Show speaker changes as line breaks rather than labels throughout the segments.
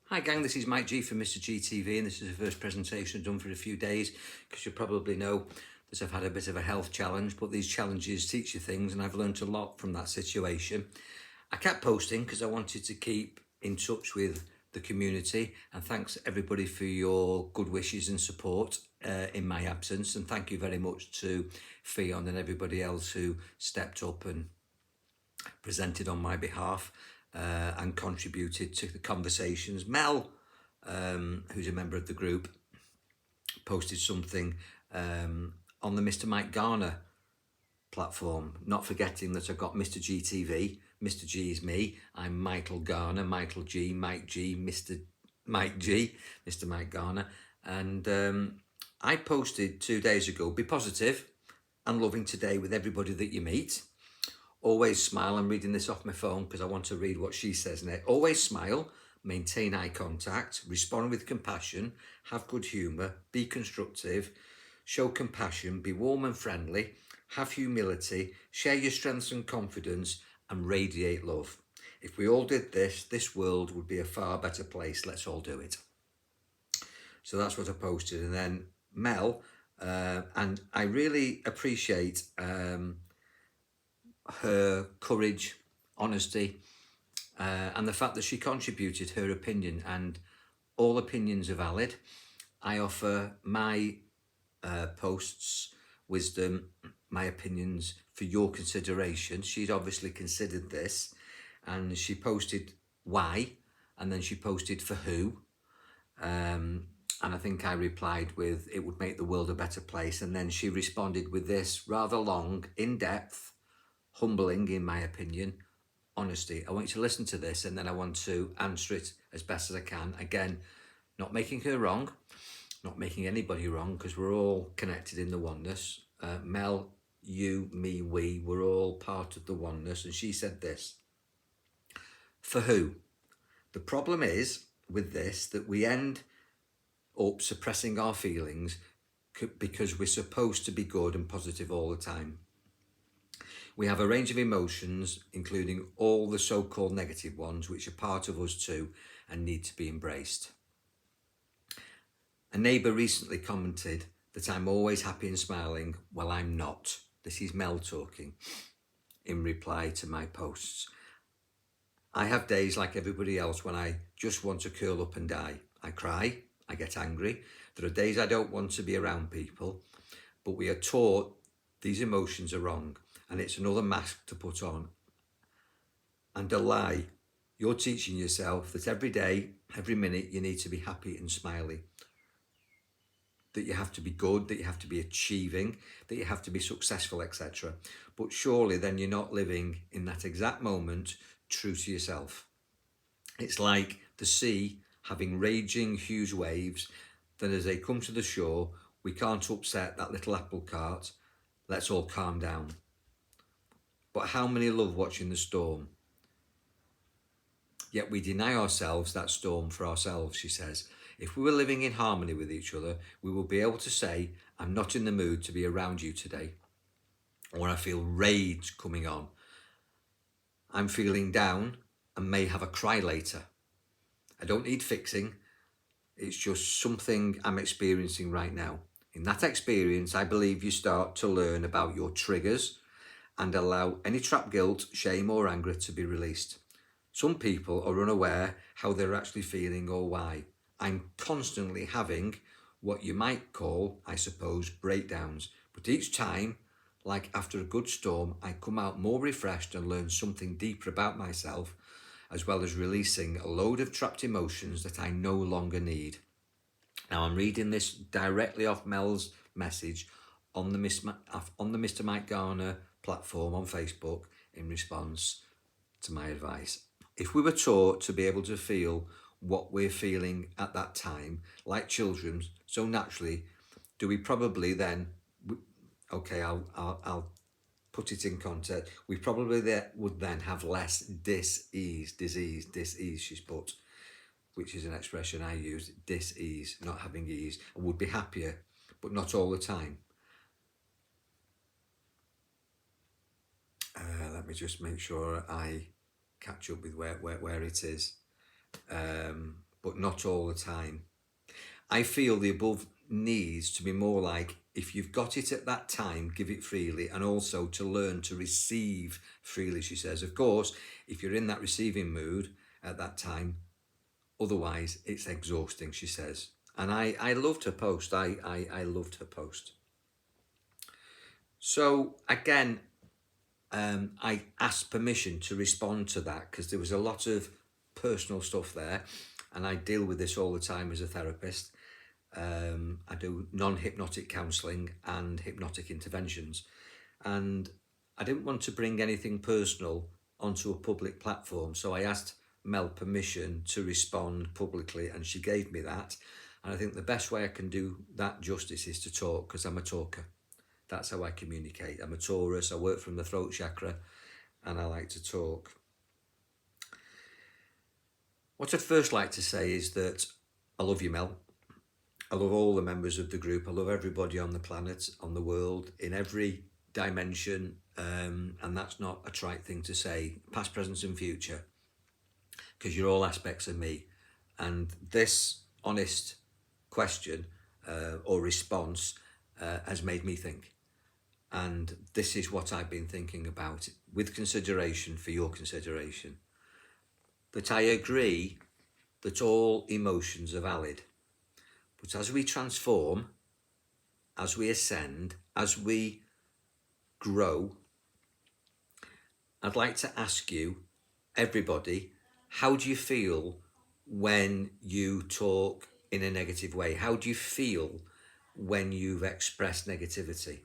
Hi gang, this is Mike G from Mr. GTV, and this is the first presentation I've done for a few days because you probably know that I've had a bit of a health challenge, but these challenges teach you things and I've learned a lot from that situation. I kept posting because I wanted to keep in touch with the community, and thanks everybody for your good wishes and support in my absence, and thank you very much to Frown and everybody else who stepped up and presented on my behalf and contributed to the conversations. Mel, who's a member of the group, posted something on the Mr. Mike Garner platform, not forgetting that I've got Mr. GTV. Mr. G is me. I'm Michael Garner, Michael G, Mike G, Mr. Mike G, Mr. Mike Garner. And I posted 2 days ago, be positive and loving today with everybody that you meet. Always smile. I'm reading this off my phone because I want to read what she says next. Always smile, maintain eye contact, respond with compassion, have good humour, be constructive, show compassion, be warm and friendly, have humility, share your strengths and confidence, and radiate love. If we all did this, this world would be a far better place. Let's all do it. So that's what I posted. And then Mel, and I really appreciate her courage, honesty, and the fact that she contributed her opinion, and all opinions are valid. I offer my posts, wisdom, my opinions for your consideration. She'd obviously considered this, and she posted why, and then she posted for who. And I think I replied with, it would make the world a better place. And then she responded with this rather long, in-depth, humbling, in my opinion, honesty. I want you to listen to this, and then I want to answer it as best as I can. Again, not making her wrong, not making anybody wrong, because we're all connected in the oneness. Mel, you, me, we, we're all part of the oneness. And she said this, for who? The problem is with this that we end up suppressing our feelings because we're supposed to be good and positive all the time. We have a range of emotions, including all the so-called negative ones, which are part of us too and need to be embraced. A neighbour recently commented that I'm always happy and smiling. Well, I'm not. This is Mel talking in reply to my posts. I have days like everybody else when I just want to curl up and die. I cry, I get angry. There are days I don't want to be around people, but we are taught these emotions are wrong. And it's another mask to put on and a lie. You're teaching yourself that every day, every minute, you need to be happy and smiley, that you have to be good, that you have to be achieving, that you have to be successful, etc. But surely then you're not living in that exact moment true to yourself. It's like the sea having raging huge waves, then as they come to the shore, we can't upset that little apple cart. Let's all calm down. But how many love watching the storm? Yet we deny ourselves that storm for ourselves, she says. If we were living in harmony with each other, we will be able to say, I'm not in the mood to be around you today. Or I feel rage coming on. I'm feeling down and may have a cry later. I don't need fixing. It's just something I'm experiencing right now. In that experience, I believe you start to learn about your triggers and allow any trapped guilt, shame or anger to be released. Some people are unaware how they're actually feeling or why. I'm constantly having what you might call, I suppose, breakdowns. But each time, like after a good storm, I come out more refreshed and learn something deeper about myself, as well as releasing a load of trapped emotions that I no longer need. Now I'm reading this directly off Mel's message on the Mr. Mike Garner platform on Facebook in response to my advice. If we were taught to be able to feel what we're feeling at that time, like children, so naturally, do we probably then, okay, I'll put it in context, we probably would then have less disease, she's put, which is an expression I use, dis-ease, not having ease, and would be happier, but not all the time. Let me just make sure I catch up with where it is. But but not all the time. I feel the above needs to be more like, if you've got it at that time, give it freely, and also to learn to receive freely, she says. Of course, if you're in that receiving mood at that time, otherwise it's exhausting, she says. And I loved her post. I loved her post. So again, I asked permission to respond to that because there was a lot of personal stuff there, and I deal with this all the time as a therapist. I do non-hypnotic counselling and hypnotic interventions, and I didn't want to bring anything personal onto a public platform, so I asked Mel permission to respond publicly, and she gave me that. And I think the best way I can do that justice is to talk, because I'm a talker. That's how I communicate. I'm a Taurus, I work from the throat chakra, and I like to talk. What I'd first like to say is that I love you, Mel. I love all the members of the group. I love everybody on the planet, on the world, in every dimension. And that's not a trite thing to say, past, present and future, because you're all aspects of me. And this honest question or response has made me think. And this is what I've been thinking about, with consideration for your consideration. That I agree that all emotions are valid. But as we transform, as we ascend, as we grow, I'd like to ask you, everybody, how do you feel when you talk in a negative way? How do you feel when you've expressed negativity?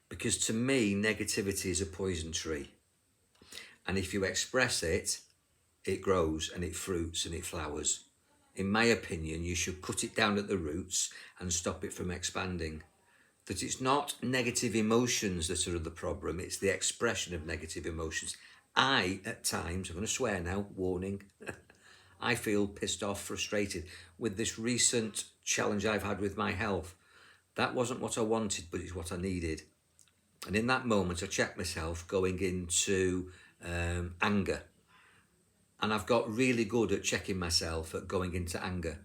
Because to me, negativity is a poison tree. And if you express it, it grows and it fruits and it flowers. In my opinion, you should cut it down at the roots and stop it from expanding. That it's not negative emotions that are the problem, it's the expression of negative emotions. I, at times, I'm going to swear now, warning, I feel pissed off, frustrated with this recent challenge I've had with my health. That wasn't what I wanted, but it's what I needed. And in that moment, I checked myself going into anger. And I've got really good at checking myself at going into anger.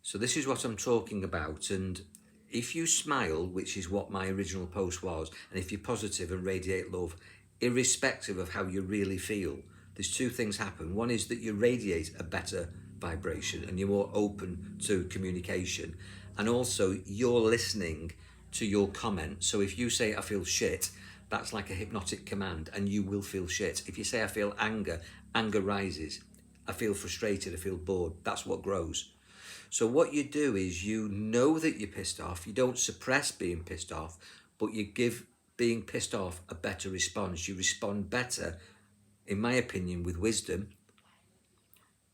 So this is what I'm talking about. And if you smile, which is what my original post was, and if you're positive and radiate love, irrespective of how you really feel, there's two things happen. One is that you radiate a better vibration and you're more open to communication. And also you're listening to your comment. So if you say, I feel shit, that's like a hypnotic command, and you will feel shit. If you say, I feel anger, anger rises. I feel frustrated, I feel bored. That's what grows. So what you do is you know that you're pissed off. You don't suppress being pissed off, but you give being pissed off a better response. You respond better, in my opinion, with wisdom,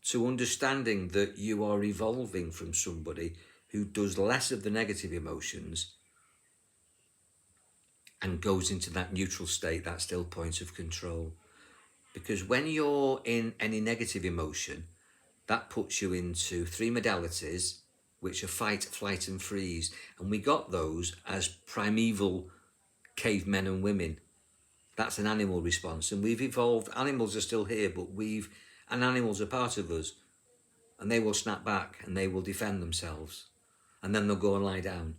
to understanding that you are evolving from somebody who does less of the negative emotions and goes into that neutral state, that still point of control. Because when you're in any negative emotion, that puts you into three modalities, which are fight, flight and freeze. And we got those as primeval cavemen and women. That's an animal response. And we've evolved, animals are still here, but and animals are part of us. And they will snap back and they will defend themselves. And then they'll go and lie down.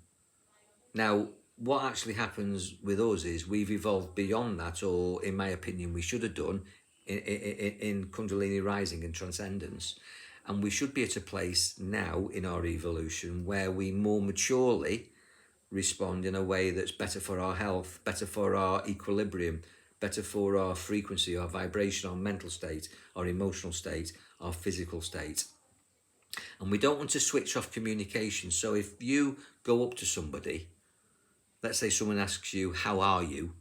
Now, what actually happens with us is we've evolved beyond that, or in my opinion, we should have done in Kundalini rising and transcendence. And we should be at a place now in our evolution where we more maturely respond in a way that's better for our health, better for our equilibrium, better for our frequency, our vibration, our mental state, our emotional state, our physical state. And we don't want to switch off communication. So if you go up to somebody, let's say someone asks you, how are you?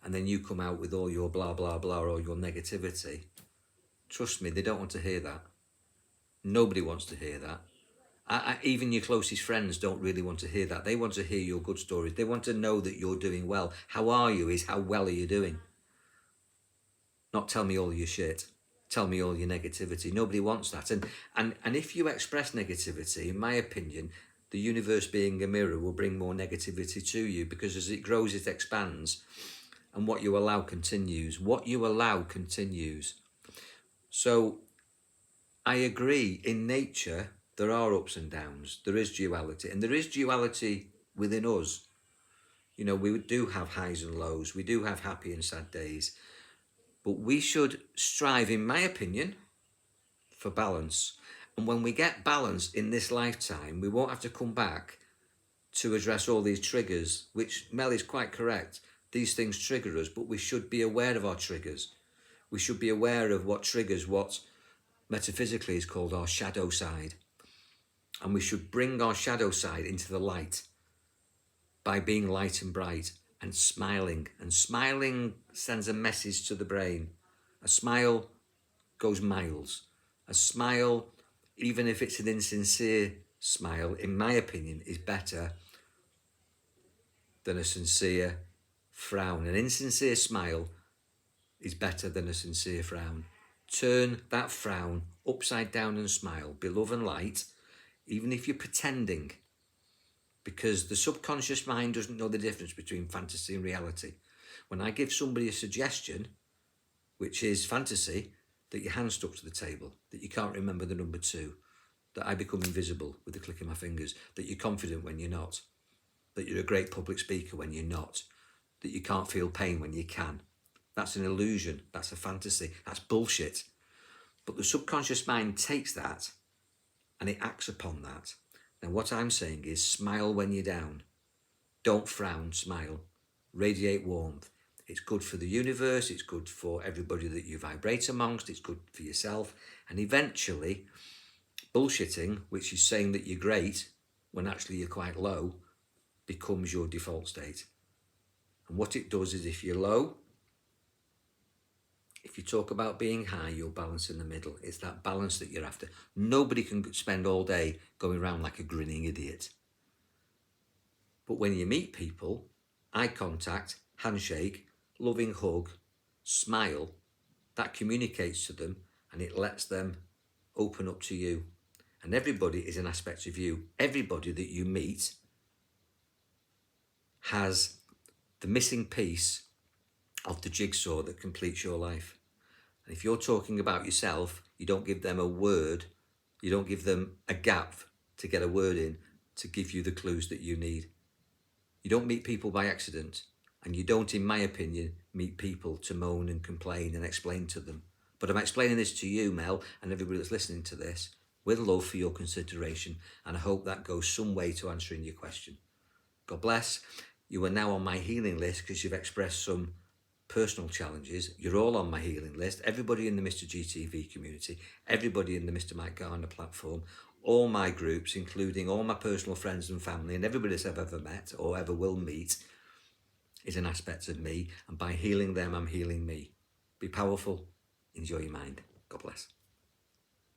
And then you come out with all your blah, blah, blah, or your negativity. Trust me, they don't want to hear that. Nobody wants to hear that. Even your closest friends don't really want to hear that. They want to hear your good stories. They want to know that you're doing well. How are you is how well are you doing? Not tell me all your shit. Tell me all your negativity. Nobody wants that. And if you express negativity, in my opinion, the universe being a mirror will bring more negativity to you, because as it grows, it expands. And what you allow continues. What you allow continues. So I agree. In nature, there are ups and downs. There is duality, and there is duality within us. You know, we do have highs and lows. We do have happy and sad days. But we should strive, in my opinion, for balance. And when we get balance in this lifetime, we won't have to come back to address all these triggers, which Mel is quite correct. These things trigger us, but we should be aware of our triggers. We should be aware of what triggers what metaphysically is called our shadow side. And we should bring our shadow side into the light by being light and bright and smiling. And smiling sends a message to the brain. A smile goes miles. A smile, even if it's an insincere smile, in my opinion, is better than a sincere frown. An insincere smile is better than a sincere frown. Turn that frown upside down and smile. Be love and light, even if you're pretending, because the subconscious mind doesn't know the difference between fantasy and reality. When I give somebody a suggestion, which is fantasy, that your hand's stuck to the table, that you can't remember the number 2, that I become invisible with the click of my fingers, that you're confident when you're not, that you're a great public speaker when you're not, that you can't feel pain when you can. That's an illusion. That's a fantasy. That's bullshit. But the subconscious mind takes that and it acts upon that. Now, what I'm saying is smile when you're down. Don't frown, smile. Radiate warmth. It's good for the universe. It's good for everybody that you vibrate amongst. It's good for yourself. And eventually, bullshitting, which is saying that you're great when actually you're quite low, becomes your default state. And what it does is, if you're low, if you talk about being high, you'll balance in the middle. It's that balance that you're after. Nobody can spend all day going around like a grinning idiot. But when you meet people, eye contact, handshake, loving hug, smile, that communicates to them and it lets them open up to you. And everybody is an aspect of you. Everybody that you meet has the missing piece of the jigsaw that completes your life. And if you're talking about yourself, you don't give them a word, you don't give them a gap to get a word in to give you the clues that you need. You don't meet people by accident, and you don't, in my opinion, meet people to moan and complain and explain to them. But I'm explaining this to you, Mel, and everybody that's listening to this, with love for your consideration, and I hope that goes some way to answering your question. God bless. You are now on my healing list because you've expressed some personal challenges. You're all on my healing list. Everybody in the Mr. GTV community, everybody in the Mr. Mike Garner platform, all my groups, including all my personal friends and family, and everybody that I've ever met or ever will meet, is an aspect of me. And by healing them, I'm healing me. Be powerful. Enjoy your mind. God bless.